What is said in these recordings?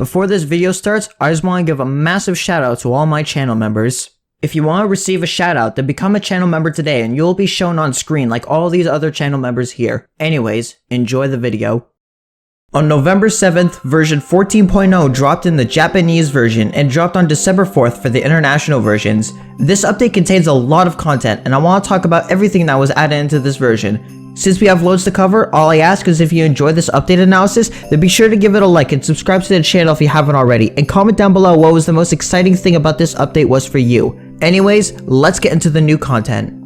Before this video starts, I just want to give a massive shout out to all my channel members. If you want to receive a shout out, then become a channel member today and you'll be shown on screen like all these other channel members here. Anyways, enjoy the video. On November 7th, version 14.0 dropped in the Japanese version and dropped on December 4th for the international versions. This update contains a lot of content and I want to talk about everything that was added into this version. Since we have loads to cover, all I ask is if you enjoyed this update analysis, then be sure to give it a like and subscribe to the channel if you haven't already, and comment down below what was the most exciting thing about this update was for you. Anyways, let's get into the new content.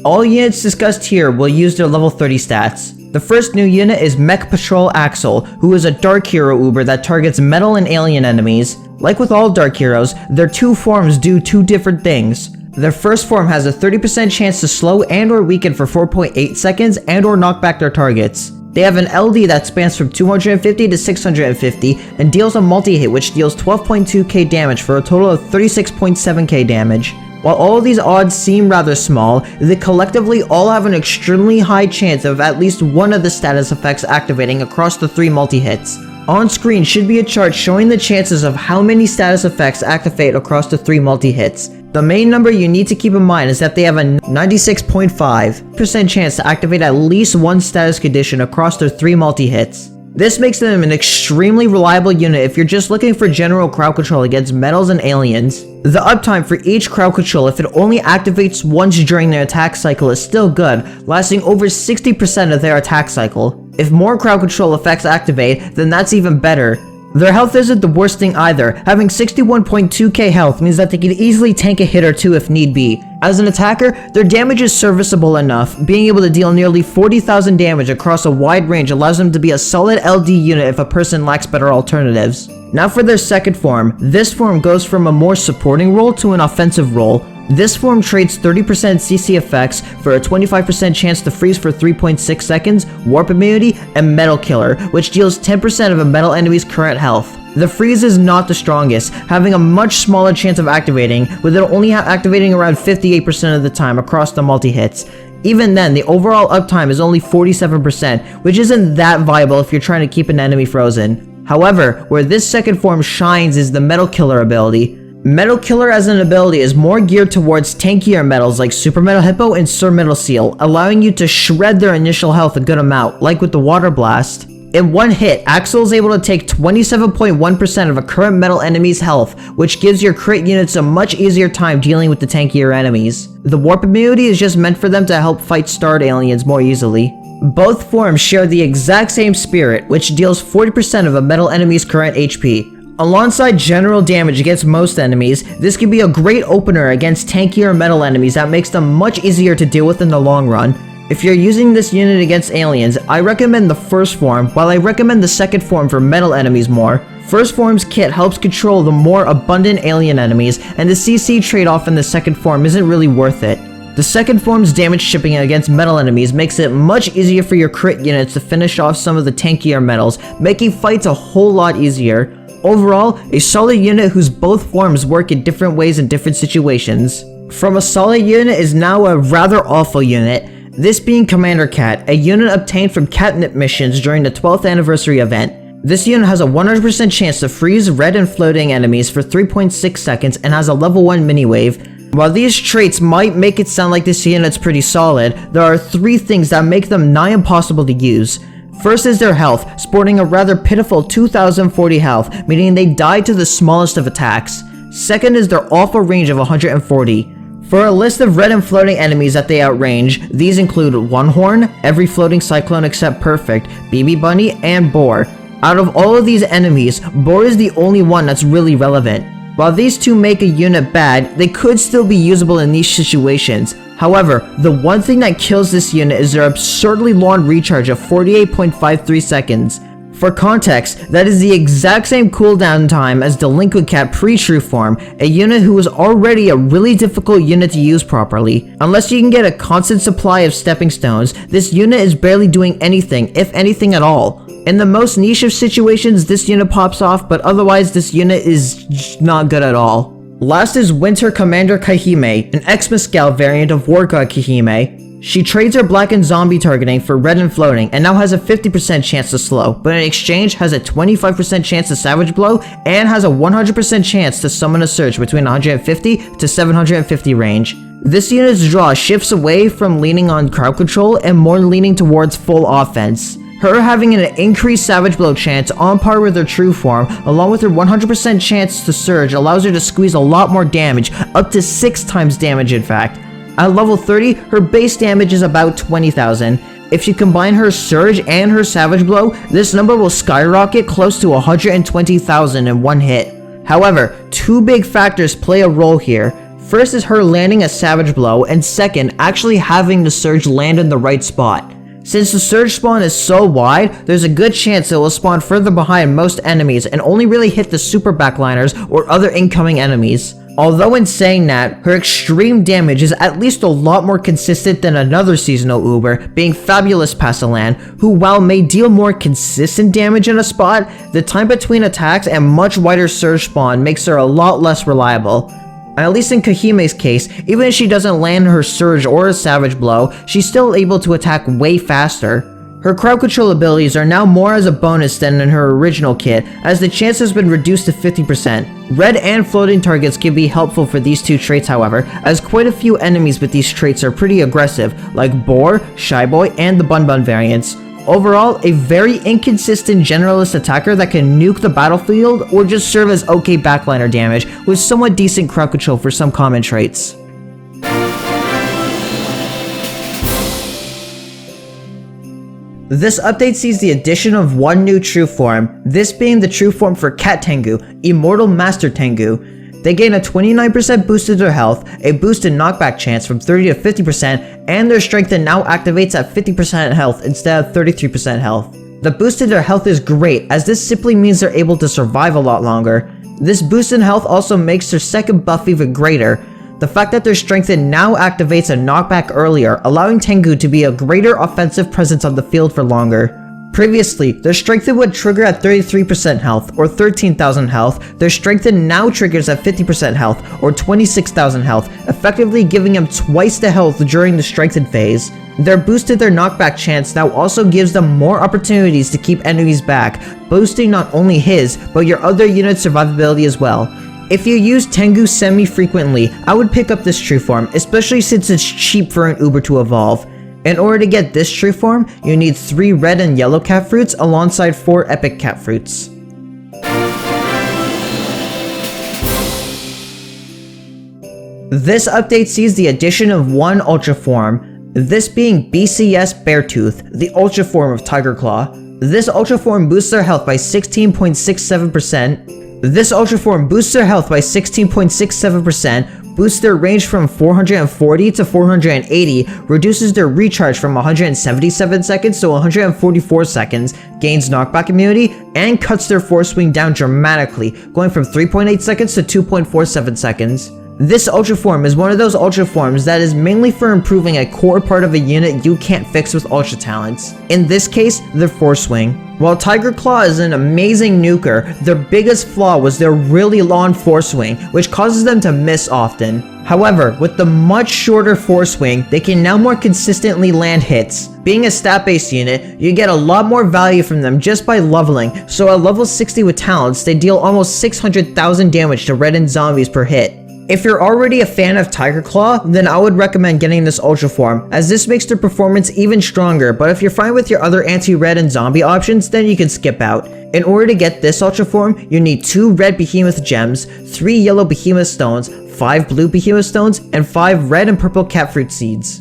All units discussed here will use their level 30 stats. The first new unit is Mech Patrol Axel, who is a Dark Hero Uber that targets metal and alien enemies. Like with all Dark Heroes, their two forms do two different things. Their first form has a 30% chance to slow and or weaken for 4.8 seconds and or knock back their targets. They have an LD that spans from 250 to 650 and deals a multi-hit which deals 12.2k damage for a total of 36.7k damage. While all of these odds seem rather small, they collectively all have an extremely high chance of at least one of the status effects activating across the three multi-hits. On screen should be a chart showing the chances of how many status effects activate across the three multi-hits. The main number you need to keep in mind is that they have a 96.5% chance to activate at least one status condition across their three multi-hits. This makes them an extremely reliable unit if you're just looking for general crowd control against metals and aliens. The uptime for each crowd control, if it only activates once during their attack cycle, is still good, lasting over 60% of their attack cycle. If more crowd control effects activate, then that's even better. Their health isn't the worst thing either. Having 61.2k health means that they can easily tank a hit or two if need be. As an attacker, their damage is serviceable enough. Being able to deal nearly 40,000 damage across a wide range allows them to be a solid LD unit if a person lacks better alternatives. Now for their second form. This form goes from a more supporting role to an offensive role. This form trades 30% CC effects for a 25% chance to freeze for 3.6 seconds, warp immunity, and metal killer, which deals 10% of a metal enemy's current health. The freeze is not the strongest, having a much smaller chance of activating, with it only activating around 58% of the time across the multi-hits. Even then, the overall uptime is only 47%, which isn't that viable if you're trying to keep an enemy frozen. However, where this second form shines is the metal killer ability. Metal Killer as an ability is more geared towards tankier metals like Super Metal Hippo and Sir Metal Seal, allowing you to shred their initial health a good amount, like with the Water Blast. In one hit, Axel is able to take 27.1% of a current metal enemy's health, which gives your crit units a much easier time dealing with the tankier enemies. The warp immunity is just meant for them to help fight starred aliens more easily. Both forms share the exact same spirit, which deals 40% of a metal enemy's current HP. Alongside general damage against most enemies, this can be a great opener against tankier metal enemies that makes them much easier to deal with in the long run. If you're using this unit against aliens, I recommend the first form, while I recommend the second form for metal enemies more. First form's kit helps control the more abundant alien enemies, and the CC trade-off in the second form isn't really worth it. The second form's damage shipping against metal enemies makes it much easier for your crit units to finish off some of the tankier metals, making fights a whole lot easier. Overall, a solid unit whose both forms work in different ways in different situations. From a solid unit is now a rather awful unit, this being Commander Cat, a unit obtained from catnip missions during the 12th anniversary event. This unit has a 100% chance to freeze red and floating enemies for 3.6 seconds and has a level 1 mini-wave. While these traits might make it sound like this unit's pretty solid, there are three things that make them nigh impossible to use. First is their health, sporting a rather pitiful 2040 health, meaning they die to the smallest of attacks. Second is their awful range of 140. For a list of red and floating enemies that they outrange, these include One Horn, every floating cyclone except Perfect, BB Bunny, and Boar. Out of all of these enemies, Boar is the only one that's really relevant. While these two make a unit bad, they could still be usable in niche situations. However, the one thing that kills this unit is their absurdly long recharge of 48.53 seconds. For context, that is the exact same cooldown time as Delinquent Cat pre-True Form, a unit who is already a really difficult unit to use properly. Unless you can get a constant supply of stepping stones, this unit is barely doing anything, if anything at all. In the most niche of situations, this unit pops off, but otherwise this unit is not good at all. Last is Winter Commander Kahime, an ex-Mescal variant of War God Kahime. She trades her black and zombie targeting for red and floating and now has a 50% chance to slow, but in exchange has a 25% chance to savage blow and has a 100% chance to summon a surge between 150 to 750 range. This unit's draw shifts away from leaning on crowd control and more leaning towards full offense. Her having an increased savage blow chance on par with her true form, along with her 100% chance to surge, allows her to squeeze a lot more damage, up to 6 times damage in fact. At level 30, her base damage is about 20,000. If you combine her surge and her savage blow, this number will skyrocket close to 120,000 in one hit. However, 2 big factors play a role here. First is her landing a savage blow, and second, actually having the surge land in the right spot. Since the surge spawn is so wide, there's a good chance it will spawn further behind most enemies and only really hit the super backliners or other incoming enemies. Although in saying that, her extreme damage is at least a lot more consistent than another seasonal Uber, being Fabulous Pastalan, who while may deal more consistent damage in a spot, the time between attacks and much wider surge spawn makes her a lot less reliable. At least in Kahime's case, even if she doesn't land her surge or a savage blow, she's still able to attack way faster. Her crowd control abilities are now more as a bonus than in her original kit, as the chance has been reduced to 50%. Red and floating targets can be helpful for these 2 traits however, as quite a few enemies with these traits are pretty aggressive, like Boar, Shy Boy, and the Bun Bun variants. Overall, a very inconsistent generalist attacker that can nuke the battlefield or just serve as okay backliner damage with somewhat decent crowd control for some common traits. This update sees the addition of 1 new true form, this being the true form for Cat Tengu, Immortal Master Tengu. They gain a 29% boost to their health, a boost in knockback chance from 30 to 50%, and their strength now activates at 50% health instead of 33% health. The boost to their health is great, as this simply means they're able to survive a lot longer. This boost in health also makes their second buff even greater. The fact that their strength now activates a knockback earlier, allowing Tengu to be a greater offensive presence on the field for longer. Previously, their strengthen would trigger at 33% health, or 13,000 health. Their strengthen now triggers at 50% health, or 26,000 health, effectively giving them twice the health during the strengthen phase. Their boost to their knockback chance now also gives them more opportunities to keep enemies back, boosting not only his, but your other unit's survivability as well. If you use Tengu semi-frequently, I would pick up this true form, especially since it's cheap for an Uber to evolve. In order to get this true form, you need 3 red and yellow cat fruits alongside 4 epic cat fruits. This update sees the addition of 1 ultra form, this being BCS Beartooth, the ultra form of Tiger Claw. This ultra form boosts their health by 16.67%. This ultra form boosts their health by 16.67%, boosts their range from 440 to 480, reduces their recharge from 177 seconds to 144 seconds, gains knockback immunity, and cuts their force swing down dramatically, going from 3.8 seconds to 2.47 seconds. This ultra form is one of those ultra forms that is mainly for improving a core part of a unit you can't fix with ultra talents. In this case, their force swing. While Tiger Claw is an amazing nuker, their biggest flaw was their really long force swing, which causes them to miss often. However, with the much shorter force swing, they can now more consistently land hits. Being a stat-based unit, you get a lot more value from them just by leveling, so at level 60 with talents, they deal almost 600,000 damage to red and zombies per hit. If you're already a fan of Tiger Claw, then I would recommend getting this ultra form, as this makes their performance even stronger, but if you're fine with your other anti-red and zombie options, then you can skip out. In order to get this ultra form, you need 2 red behemoth gems, 3 yellow behemoth stones, 5 blue behemoth stones, and 5 red and purple cat fruit seeds.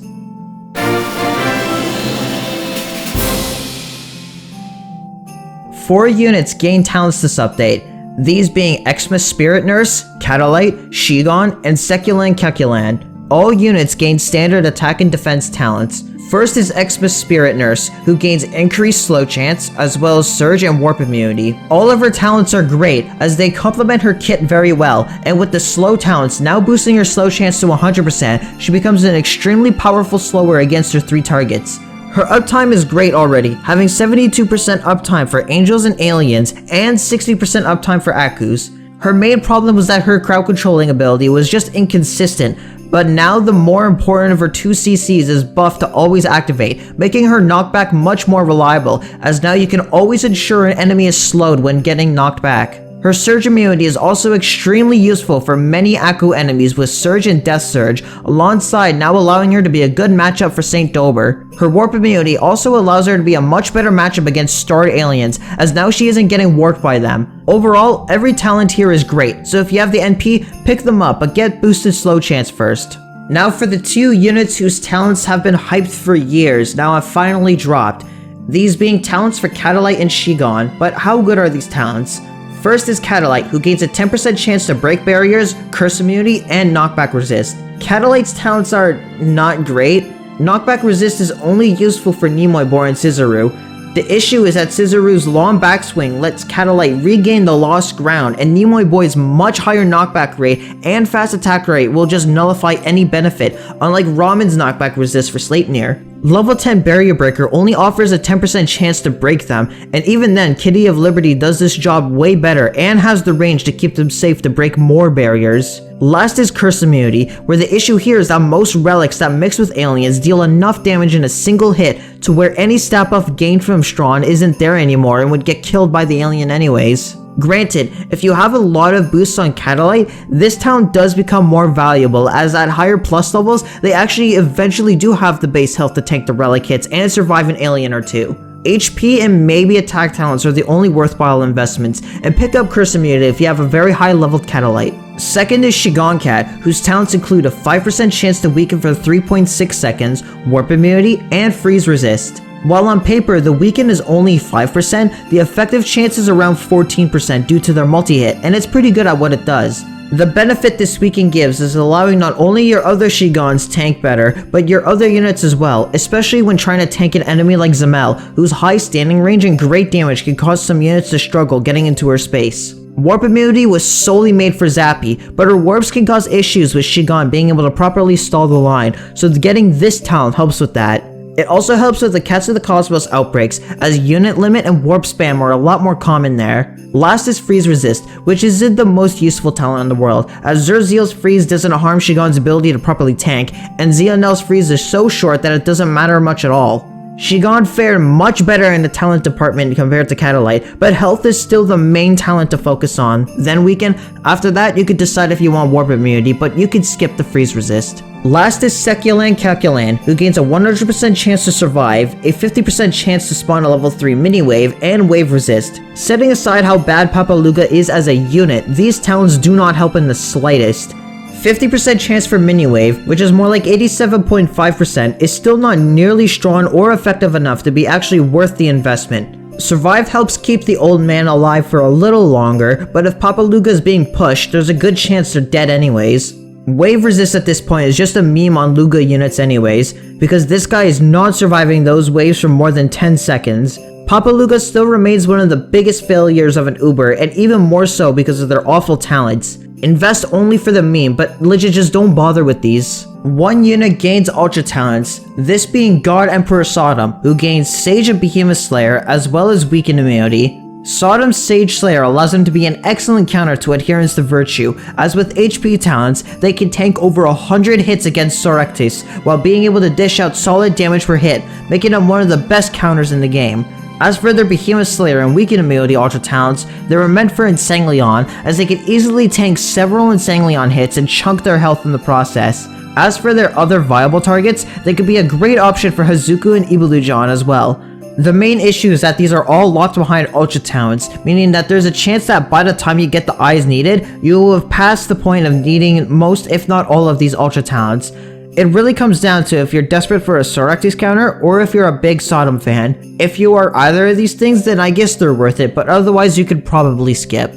Four units gain talents this update, these being Xmas Spirit Nurse, Catalite, Shigon, and Seculan Calculan. All units gain standard attack and defense talents. First is Xmas Spirit Nurse, who gains increased slow chance, as well as surge and warp immunity. All of her talents are great, as they complement her kit very well, and with the slow talents now boosting her slow chance to 100%, she becomes an extremely powerful slower against her 3 targets. Her uptime is great already, having 72% uptime for angels and aliens, and 60% uptime for Akus. Her main problem was that her crowd controlling ability was just inconsistent, But now the more important of her 2 CCs is buffed to always activate, making her knockback much more reliable, as now you can always ensure an enemy is slowed when getting knocked back. Her Surge immunity is also extremely useful for many Akku enemies with Surge and Death Surge, alongside now allowing her to be a good matchup for St. Dober. Her Warp immunity also allows her to be a much better matchup against starred aliens, as now she isn't getting warped by them. Overall, every talent here is great, so if you have the NP, pick them up, but get boosted slow chance first. Now for the 2 units whose talents have been hyped for years, now have finally dropped. These being talents for Catalyte and Shigon, but how good are these talents? First is Catalyte, who gains a 10% chance to break barriers, curse immunity, and knockback resist. Catalyte's talents are not great. Knockback resist is only useful for Nimoy and Scizoroo. The issue is that Scizoru's long backswing lets Catalyte regain the lost ground, and Nimoy Boy's much higher knockback rate and fast attack rate will just nullify any benefit, unlike Ramen's knockback resist for Sleipnir. Level 10 Barrier Breaker only offers a 10% chance to break them, and even then Kitty of Liberty does this job way better and has the range to keep them safe to break more barriers. Last is Curse Immunity, where the issue here is that most relics that mix with aliens deal enough damage in a single hit to where any stat buff gained from Strawn isn't there anymore and would get killed by the alien anyways. Granted, if you have a lot of boosts on Catalyte, this talent does become more valuable, as at higher plus levels, they actually eventually do have the base health to tank the relic hits and survive an alien or two. HP and maybe attack talents are the only worthwhile investments, and pick up Curse Immunity if you have a very high leveled Catalyte. Second is Shigon Cat, whose talents include a 5% chance to weaken for 3.6 seconds, Warp Immunity, and Freeze Resist. While on paper the weaken is only 5%, the effective chance is around 14% due to their multi-hit, and it's pretty good at what it does. The benefit this weaken gives is allowing not only your other Shigons tank better, but your other units as well, especially when trying to tank an enemy like Zamel, whose high standing range and great damage can cause some units to struggle getting into her space. Warp immunity was solely made for Zappy, but her warps can cause issues with Shigon being able to properly stall the line, so getting this talent helps with that. It also helps with the Cats of the Cosmos outbreaks, as unit limit and warp spam are a lot more common there. Last is Freeze Resist, which is the most useful talent in the world, as Zerziel's freeze doesn't harm Shigon's ability to properly tank, and Zionel's freeze is so short that it doesn't matter much at all. Shigon fared much better in the talent department compared to Catalyte, but health is still the main talent to focus on. Then weaken. After that, you could decide if you want warp immunity, but you could skip the freeze resist. Last is Seculan Calculan, who gains a 100% chance to survive, a 50% chance to spawn a level 3 mini wave, and wave resist. Setting aside how bad Papaluga is as a unit, these talents do not help in the slightest. 50% chance for mini wave, which is more like 87.5%, is still not nearly strong or effective enough to be actually worth the investment. Survive helps keep the old man alive for a little longer, but if Papaluga is being pushed, there's a good chance they're dead anyways. Wave resist at this point is just a meme on Luga units anyways, because this guy is not surviving those waves for more than 10 seconds. Papaluga still remains one of the biggest failures of an Uber, and even more so because of their awful talents. Invest only for the meme, but legit just don't bother with these. One unit gains ultra talents, this being God Emperor Sodom, who gains Sage and Behemoth Slayer as well as weaken immunity. Sodom's Sage Slayer allows him to be an excellent counter to Adherence to Virtue, as with HP talents, they can tank over 100 hits against Sorectis, while being able to dish out solid damage per hit, making them one of the best counters in the game. As for their Behemoth Slayer and Weaken Immunity Ultra talents, they were meant for Insanglion, as they could easily tank several Insanglion hits and chunk their health in the process. As for their other viable targets, they could be a great option for Hazuku and Iburujan as well. The main issue is that these are all locked behind Ultra talents, meaning that there's a chance that by the time you get the eyes needed, you will have passed the point of needing most if not all of these Ultra talents. It really comes down to if you're desperate for a Sorectis counter or if you're a big Sodom fan. If you are either of these things, then I guess they're worth it, but otherwise you could probably skip.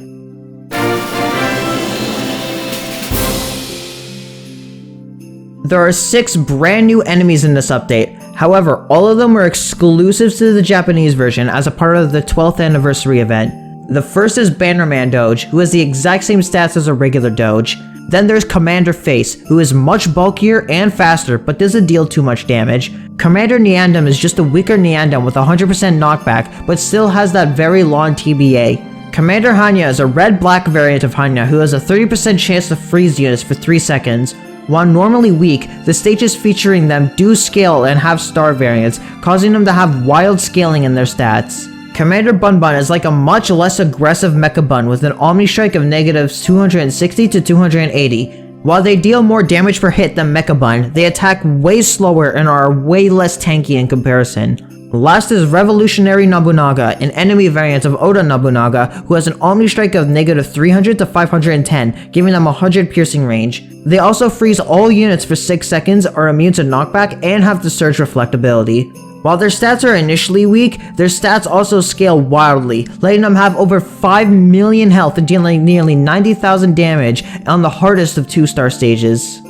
There are 6 brand new enemies in this update. However, all of them were exclusive to the Japanese version as a part of the 12th anniversary event. The first is Bannerman Doge, who has the exact same stats as a regular Doge. Then there's Commander Face, who is much bulkier and faster, but doesn't deal too much damage. Commander Neandam is just a weaker Neandam with 100% knockback, but still has that very long TBA. Commander Hanya is a red-black variant of Hanya who has a 30% chance to freeze units for 3 seconds. While normally weak, the stages featuring them do scale and have star variants, causing them to have wild scaling in their stats. Commander Bun Bun is like a much less aggressive Mecha Bun with an Omni Strike of negative 260 to 280. While they deal more damage per hit than Mecha Bun, they attack way slower and are way less tanky in comparison. Last is Revolutionary Nobunaga, an enemy variant of Oda Nobunaga, who has an Omni Strike of negative 300 to 510, giving them 100 piercing range. They also freeze all units for 6 seconds, are immune to knockback, and have the Surge Reflect ability. While their stats are initially weak, their stats also scale wildly, letting them have over 5 million health and dealing nearly 90,000 damage on the hardest of 2-star stages.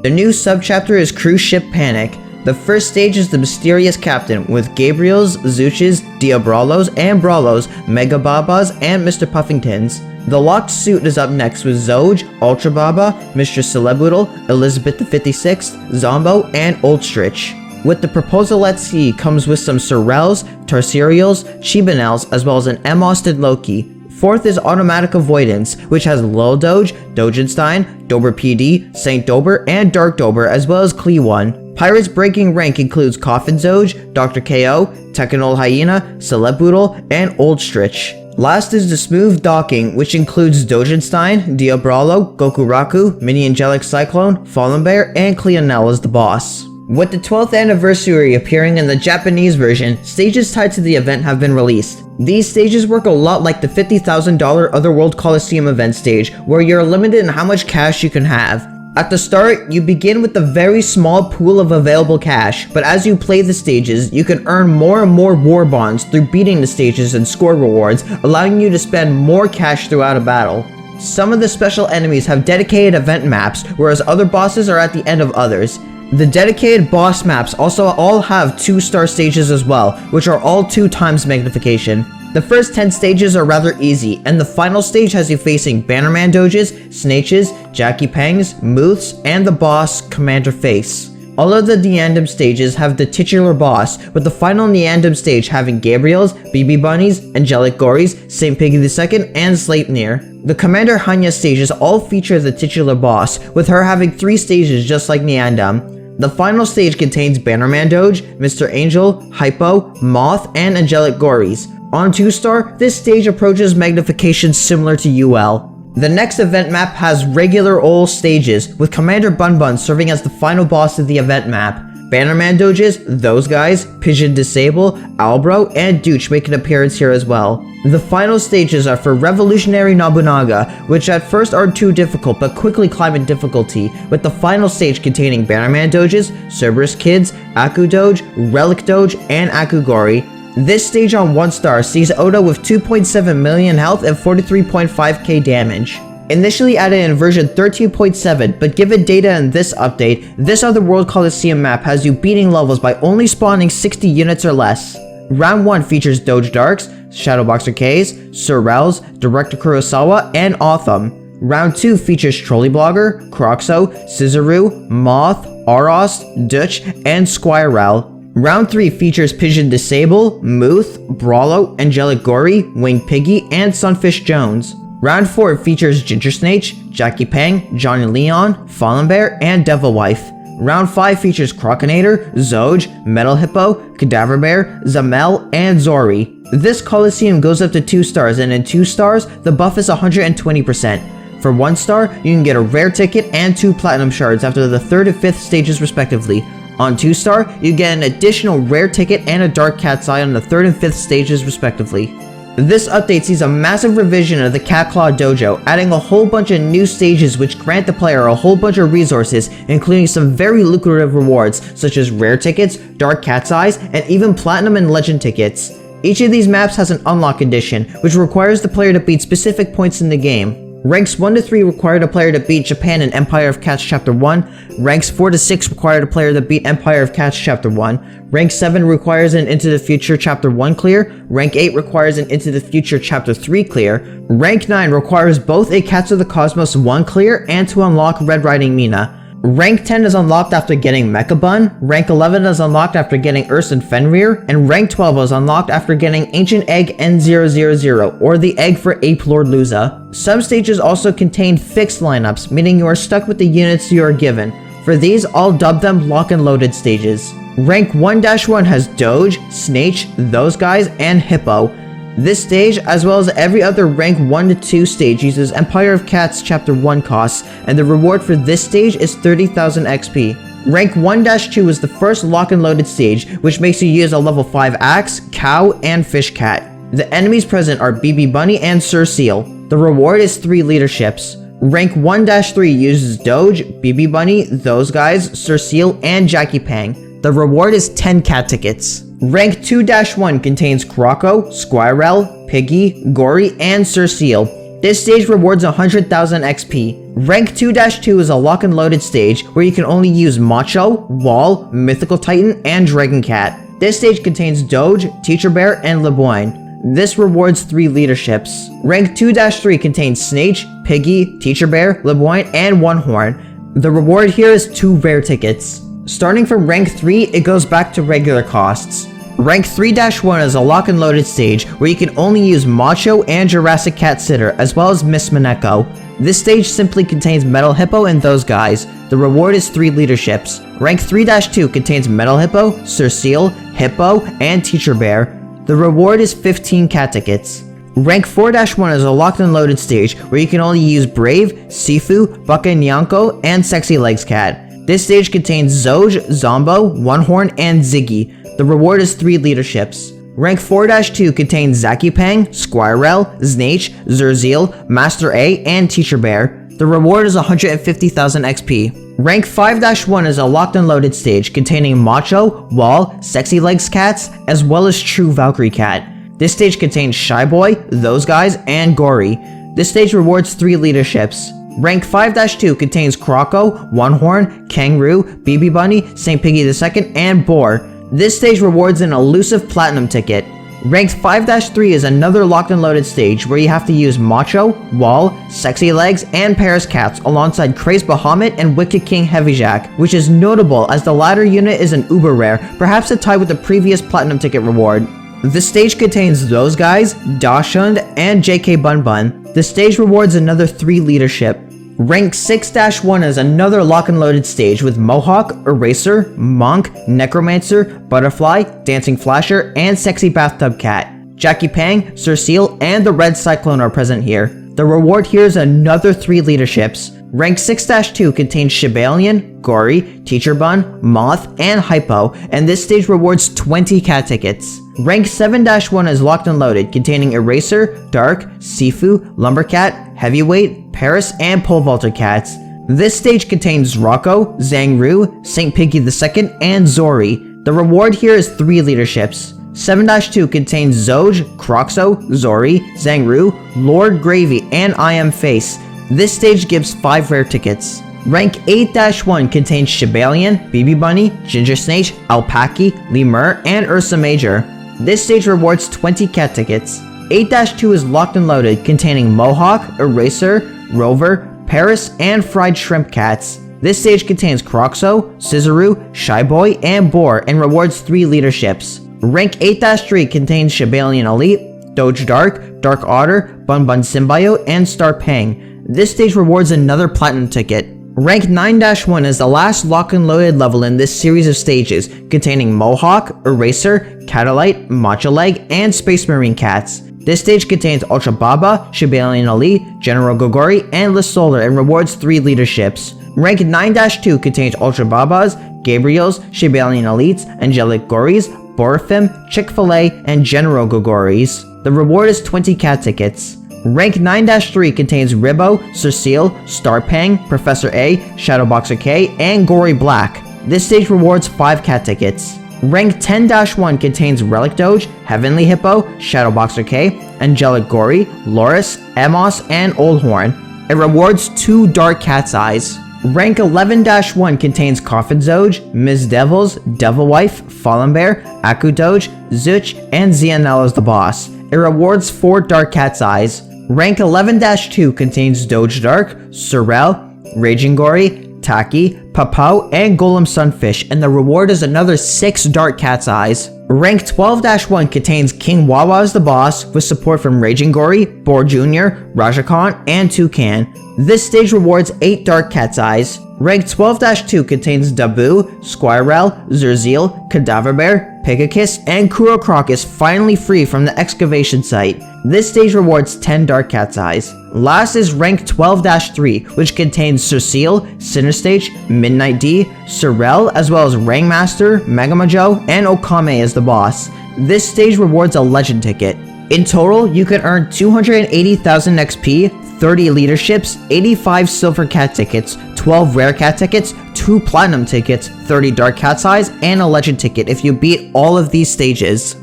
The new subchapter is Cruise Ship Panic. The first stage is the Mysterious Captain, with Gabriels, Zuches, Diabralos, and Brawlos, Mega Babas, and Mr. Puffingtons. The Locked Suit is up next with Zoj, Ultra Baba, Mistress Celeboodle, Elizabeth the 56th, Zombo, and Oldstrich. With the Proposal at Sea comes with some Sorrels, Tarsirials, Chibanels, as well as an M-Austin Loki. Fourth is Automatic Avoidance, which has Lil Doge, Dogenstein, Dober PD, Saint Dober, and Dark Dober, as well as Klee1. Pirates breaking rank includes Coffin Zoj, Dr. KO, Tekkenol Hyena, Celeboodle, and Oldstrich. Last is the Smooth Docking, which includes Dogenstein, Diabralo, Gokuraku, Mini Angelic Cyclone, Fallen Bear, and Cleonel as the boss. With the 12th anniversary appearing in the Japanese version, stages tied to the event have been released. These stages work a lot like the $50,000 Otherworld Coliseum event stage, where you're limited in how much cash you can have. At the start, you begin with a very small pool of available cash, but as you play the stages, you can earn more and more war bonds through beating the stages and score rewards, allowing you to spend more cash throughout a battle. Some of the special enemies have dedicated event maps, whereas other bosses are at the end of others. The dedicated boss maps also all have 2-star stages as well, which are all 2 times magnification. The first 10 stages are rather easy, and the final stage has you facing Bannerman Doges, Snaches, Jackie Pangs, Muths, and the boss, Commander Face. All of the Neandam stages have the titular boss, with the final Neandam stage having Gabriels, BB Bunnies, Angelic Gories, St. Piggy II, and Sleipnir. The Commander Hanya stages all feature the titular boss, with her having 3 stages just like Neandam. The final stage contains Bannerman Doge, Mr. Angel, Hypo, Moth, and Angelic Gories. On 2-star, this stage approaches magnification similar to UL. The next event map has regular old stages, with Commander Bun Bun serving as the final boss of the event map. Bannerman Doges, those guys, Pigeon Disable, Albro, and Dooch make an appearance here as well. The final stages are for Revolutionary Nobunaga, which at first are too difficult but quickly climb in difficulty, with the final stage containing Bannerman Doges, Cerberus Kids, Aku Doge, Relic Doge, and Akugori. This stage on 1-star sees Oda with 2.7 million health and 43.5k damage. Initially added in version 13.7, but given data in this update, this Otherworld Coliseum map has you beating levels by only spawning 60 units or less. Round 1 features Doge Darks, Shadowboxer K's, Sorrels, Director Kurosawa, and Autumn. Round 2 features Trolley Blogger, Croxo, Scissoroo, Moth, Aros, Dutch, and Squirrel. Round 3 features Pigeon Disable, Muth, Brawlo, Angelic Gory, Winged Piggy, and Sunfish Jones. Round 4 features Ginger Snake, Jackie Pang, Johnny Leon, Fallen Bear, and Devil Wife. Round 5 features Crocinator, Zoj, Metal Hippo, Cadaver Bear, Zamel, and Zori. This Coliseum goes up to 2 stars, and in 2 stars, the buff is 120%. For 1 star, you can get a rare ticket and 2 platinum shards after the 3rd and 5th stages respectively. On 2-star, you get an additional rare ticket and a Dark Cat's Eye on the 3rd and 5th stages respectively. This update sees a massive revision of the Cat Claw Dojo, adding a whole bunch of new stages which grant the player a whole bunch of resources, including some very lucrative rewards such as rare tickets, Dark Cat's Eyes, and even platinum and legend tickets. Each of these maps has an unlock condition, which requires the player to beat specific points in the game. Ranks 1 to 3 require the player to beat Japan in Empire of Cats Chapter 1. Ranks 4 to 6 require the player to beat Empire of Cats Chapter 1. Rank 7 requires an Into the Future Chapter 1 clear. Rank 8 requires an Into the Future Chapter 3 clear. Rank 9 requires both a Cats of the Cosmos 1 clear and to unlock Red Riding Mina. Rank 10 is unlocked after getting Mecha Bun, rank 11 is unlocked after getting Urson Fenrir, and rank 12 is unlocked after getting Ancient Egg N000, or the egg for Ape Lord Luza. Some stages also contain fixed lineups, meaning you are stuck with the units you are given. For these, I'll dub them lock and loaded stages. Rank 1-1 has Doge, Snake, those guys, and Hippo. This stage, as well as every other rank 1-2 stage, uses Empire of Cats Chapter 1 costs, and the reward for this stage is 30,000 XP. Rank 1-2 is the first lock and loaded stage, which makes you use a level 5 axe, cow, and fish cat. The enemies present are BB Bunny and Sir Seal. The reward is 3 leaderships. Rank 1-3 uses Doge, BB Bunny, those guys, Sir Seal, and Jackie Pang. The reward is 10 cat tickets. Rank 2-1 contains Croco, Squirrel, Piggy, Gory, and Sir Seal. This stage rewards 100,000 XP. Rank 2-2 is a lock and loaded stage where you can only use Macho, Wall, Mythical Titan, and Dragon Cat. This stage contains Doge, Teacher Bear, and LeBoyne. This rewards 3 leaderships. Rank 2-3 contains Snake, Piggy, Teacher Bear, LeBoyne, and One Horn. The reward here is 2 rare tickets. Starting from rank 3, it goes back to regular costs. Rank 3-1 is a lock and loaded stage where you can only use Macho and Jurassic Cat Sitter, as well as Miss Mineko. This stage simply contains Metal Hippo and those guys. The reward is 3 leaderships. Rank 3-2 contains Metal Hippo, Sir Seal, Hippo, and Teacher Bear. The reward is 15 cat tickets. Rank 4-1 is a locked and loaded stage where you can only use Brave, Sifu, Baka Nyanko, and Sexy Legs Cat. This stage contains Zoj, Zombo, One Horn, and Ziggy. The reward is 3 leaderships. Rank 4-2 contains Zaki Pang, Squirrel, Snake, Zerzil, Master A, and Teacher Bear. The reward is 150,000 XP. Rank 5-1 is a locked and loaded stage containing Macho, Wall, Sexy Legs Cats, as well as True Valkyrie Cat. This stage contains Shy Boy, those guys, and Gory. This stage rewards 3 leaderships. Rank 5-2 contains Croco, One Horn, Kangaroo, BB Bunny, St. Piggy II, and Boar. This stage rewards an elusive platinum ticket. Ranked 5-3 is another locked and loaded stage where you have to use Macho, Wall, Sexy Legs, and Paris Cats alongside Crazed Bahamut and Wicked King Heavy Jack, which is notable as the latter unit is an uber rare, perhaps a tie with the previous platinum ticket reward. The stage contains those guys, Dashund, and JK Bun Bun. The stage rewards another 3 leadership. Rank 6-1 is another lock and loaded stage with Mohawk, Eraser, Monk, Necromancer, Butterfly, Dancing Flasher, and Sexy Bathtub Cat. Jackie Pang, Sir Seal, and the Red Cyclone are present here. The reward here is another 3 leaderships. Rank 6-2 contains Shibalion, Gory, Teacher Bun, Moth, and Hypo, and this stage rewards 20 cat tickets. Rank 7-1 is locked and loaded, containing Eraser, Dark, Sifu, Lumbercat, Heavyweight, Paris, and Pole Vaulter Cats. This stage contains Rocco, Zangru, St. Piggy II, and Zori. The reward here is 3 leaderships. 7-2 contains Zoj, Croxo, Zori, Zangru, Lord Gravy, and I Am Face. This stage gives 5 rare tickets. Rank 8-1 contains Shibalion, BB Bunny, Ginger Snake, Alpaki, Lemur, and Ursa Major. This stage rewards 20 cat tickets. 8-2 is locked and loaded, containing Mohawk, Eraser, Rover, Paris, and Fried Shrimp Cats. This stage contains Croxo, Scissoroo, Shy Boy, and Boar, and rewards 3 leaderships. Rank 8-3 contains Shibalion Elite, Doge Dark, Dark Otter, Bun Bun Symbiote, and Star Pang. This stage rewards another platinum ticket. Rank 9-1 is the last lock and loaded level in this series of stages, containing Mohawk, Eraser, Catalite, Macho Leg, and Space Marine Cats. This stage contains Ultra Baba, Shibalion Elite, General Gogori, and Lissolar and rewards 3 leaderships. Rank 9-2 contains Ultra Babas, Gabriels, Shibalion Elites, Angelic Gories, Borafim, Chick-fil-A, and General Gogoris. The reward is 20 cat tickets. Rank 9-3 contains Ribbo, Sir Seal, Starpang, Professor A, Shadowboxer K, and Gory Black. This stage rewards 5 cat tickets. Rank 10-1 contains Relic Doge, Heavenly Hippo, Shadowboxer K, Angelic Gory, Loris, Emos, and Old Horn. It rewards 2 Dark Cat's Eyes. Rank 11-1 contains Coffin Zoj, Ms. Devils, Devil Wife, Fallen Bear, Aku Doge, Zuch, and Zianella's the Boss. It rewards 4 Dark Cat's Eyes. Rank 11-2 contains Doge Dark, Sorrel, Raging Gory, Taki, Papao, and Golem Sunfish, and the reward is another 6 Dark Cat's Eyes. Rank 12-1 contains King Wawa as the boss, with support from Raging Gory, Boar Jr., Rajakan, and Toucan. This stage rewards 8 Dark Cat's Eyes. Rank 12-2 contains Dabu, Squirrel, Zerzeal, Cadaver Bear, Pegakis, and Kuro Croc is finally free from the excavation site. This stage rewards 10 Dark Cat's Eyes. Last is rank 12-3, which contains Cerseal, Cinerstage, Midnight D, Sorrel, as well as Rangmaster, Megamajo, and Okame as the boss. This stage rewards a legend ticket. In total, you can earn 280,000 XP, 30 leaderships, 85 silver cat tickets, 12 rare cat tickets, 2 platinum tickets, 30 dark cat's eyes, and a legend ticket if you beat all of these stages.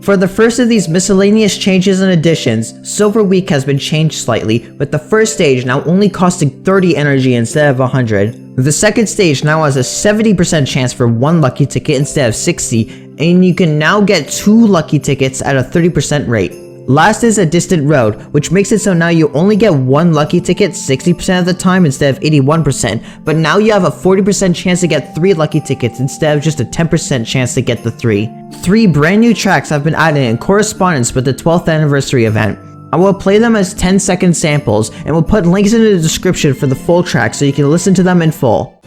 For the first of these miscellaneous changes and additions, Silver Week has been changed slightly, with the first stage now only costing 30 energy instead of 100. The second stage now has a 70% chance for 1 lucky ticket instead of 60, and you can now get 2 lucky tickets at a 30% rate. Last is a distant road, which makes it so now you only get 1 lucky ticket 60% of the time instead of 81%, but now you have a 40% chance to get 3 lucky tickets instead of just a 10% chance to get the 3. 3 brand new tracks have been added in correspondence with the 12th anniversary event. I will play them as 10-second samples, and will put links in the description for the full track so you can listen to them in full.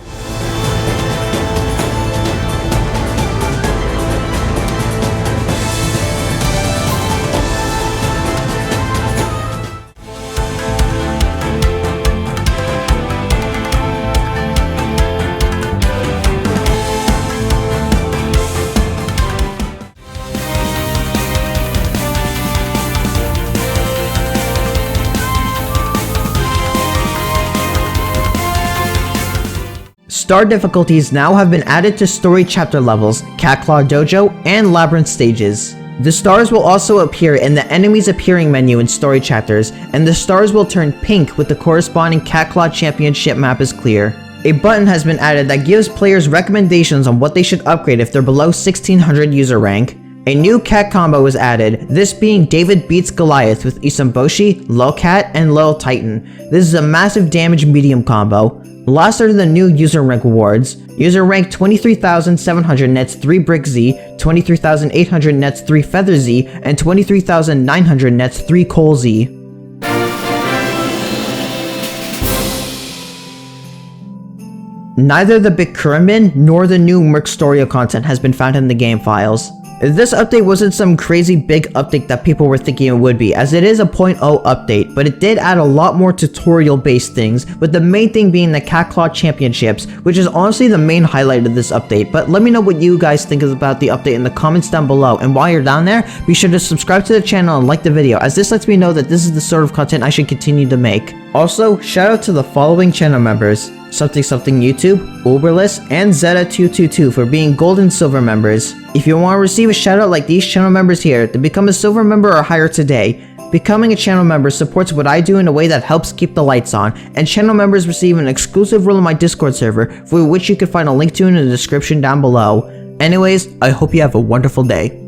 Star difficulties now have been added to story chapter levels, Cat Claw Dojo, and Labyrinth stages. The stars will also appear in the enemies appearing menu in story chapters, and the stars will turn pink with the corresponding Cat Claw Championship map is clear. A button has been added that gives players recommendations on what they should upgrade if they're below 1600 user rank. A new cat combo was added, this being David beats Goliath with Isamboshi, Lil Cat, and Lil Titan. This is a massive damage medium combo. Last are the new user rank rewards. User rank 23,700 nets 3 Brick Z, 23,800 nets 3 Feather Z, and 23,900 nets 3 Coal Z. Neither the Bikurumin nor the new Mercstorio content has been found in the game files. This update wasn't some crazy big update that people were thinking it would be, as it is a 0.0 update, but it did add a lot more tutorial based things, with the main thing being the Cat Claw Championships, which is honestly the main highlight of this update. But let me know what you guys think about the update in the comments down below, and while you're down there, be sure to subscribe to the channel and like the video, as this lets me know that this is the sort of content I should continue to make. Also, shout out to the following channel members: Something Something YouTube, Uberless, and Zeta222 for being gold and silver members. If you want to receive a shout out like these channel members here, then become a silver member or higher today. Becoming a channel member supports what I do in a way that helps keep the lights on, and channel members receive an exclusive role in my Discord server, for which you can find a link to in the description down below. Anyways, I hope you have a wonderful day.